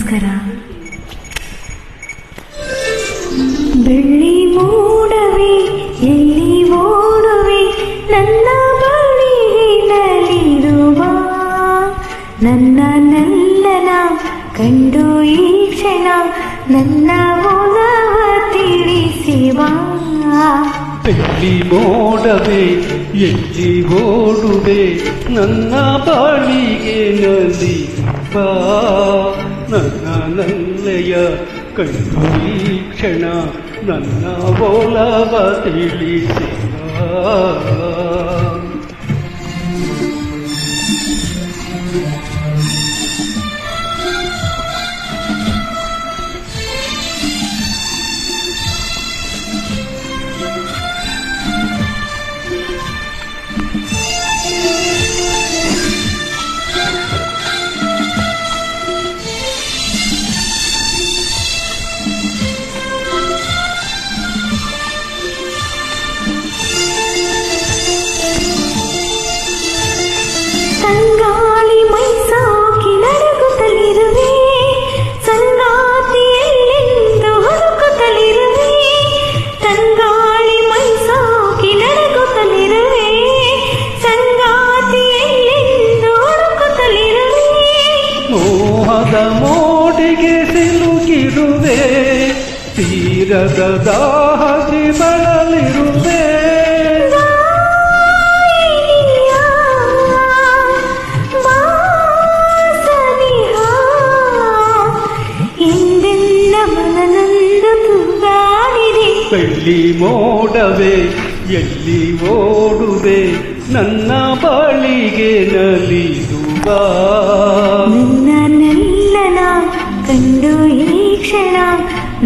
ನಮಸ್ಕಾರ. ಬೆಳ್ಳಿ ಮೂಡವೆ ಎಲ್ಲಿ ಓಡುವೆ ನನ್ನ ಬಳಿನಲ್ಲಿರುವ ನನ್ನ ನಲ್ಲನ ಕಂಡು ಈ ಕ್ಷಣ ನನ್ನ ಒಲವ ತಿಳಿಸಿವ. ಬೆಳ್ಳಿ ಮೋಡವೇ ಎಲ್ಲಿ ಓಡುವೆ ನನ್ನ ಬಾಳಿಗೆ ನಲಿ ಬಾ ನನ್ನ ನಲ್ಲೆಯ ಕಂಡು ಈ ಕ್ಷಣ ನನ್ನ ಒಲವ ತಿಳಿಸಿದ. ಸಂಗಾಳಿ ಮೈಸಾಕಿ ನಡುಗುತ್ತಲಿರುವೆ ಸಂಗಾತಿಯಲ್ಲೆಂದು ಹುಡುಕುತ್ತಲಿರುವೆ. ಸಂಗಾಳಿ ಮೈಸಾಕಿ ನಡುಗುತ್ತಲಿರುವೆ ಸಂಗಾತಿಯಲ್ಲೆಂದು ಹುಡುಕುತ್ತಲಿರುವೆ. ಮೋಹದ ಮೋಡಿಗೆ ಸಿಲುಕಿರುವೆ ತೀರದ ದಾಹದಿ ಬಳಲಿರುವೆ. ಬೆಳ್ಳಿ ಮೋಡವೇ ಎಲ್ಲಿ ಓಡುವೆ ನನ್ನ ಬಳಿಗೆ ನಲಿದುವ. ನನ್ನ ನಲ್ಲನ ಕಂಡು ಈ ಕ್ಷಣ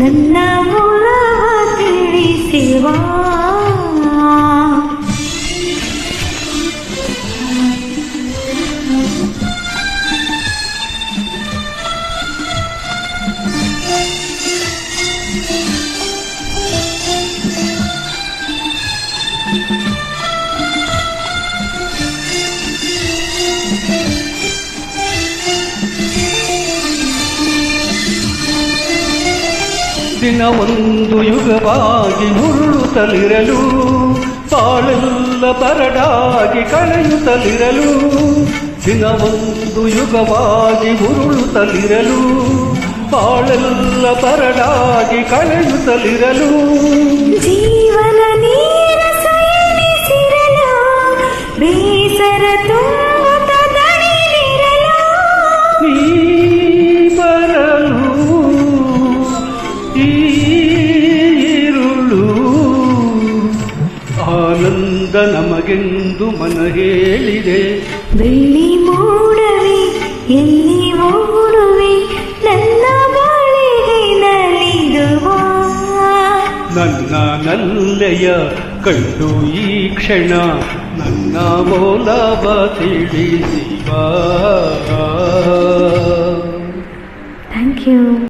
ನನ್ನ ಒಲವ ತಿಳಿಸಿವ. ದಿನ ಒಂದು ಯುಗವಾಗಿ ಉರುಳುತ್ತಲಿರಲು ಬಾಳೆಲ್ಲ ಬರಡಾಗಿ ಕಳೆಯುತ್ತಲಿರಲು. ದಿನ ಒಂದು ಯುಗವಾಗಿ ಉರುಳುತ್ತಲಿರಲು ಬಾಳೆಲ್ಲ ಬರಡಾಗಿ ಕಳೆಯುತ್ತಲಿರಲು. ಜೀವನ ನೀರ ಸಯನಿಸಿರಲು ಬೇಸರ ತುಂಬುತ್ತ ದಣಿದಿರಲು. ನೀ ಬರಲು ಈ ಇರುಳು ಆನಂದ ನಮಗೆಂದು ಮನ ಹೇಳಿದೆ. ಬೆಳ್ಳಿ ಮೂಡವೆ ಎಲ್ಲಿ ಓಡುವೆ ನನ್ನ ಬಾಳಿಗೆ ನಲಿದುವ. ನನ್ನ ನಲ್ಲೆಯ ಕಂಡು ಈ ಕ್ಷಣ ನನ್ನ ಒಲವ ತಿಳಿಸಿವ. Thank you.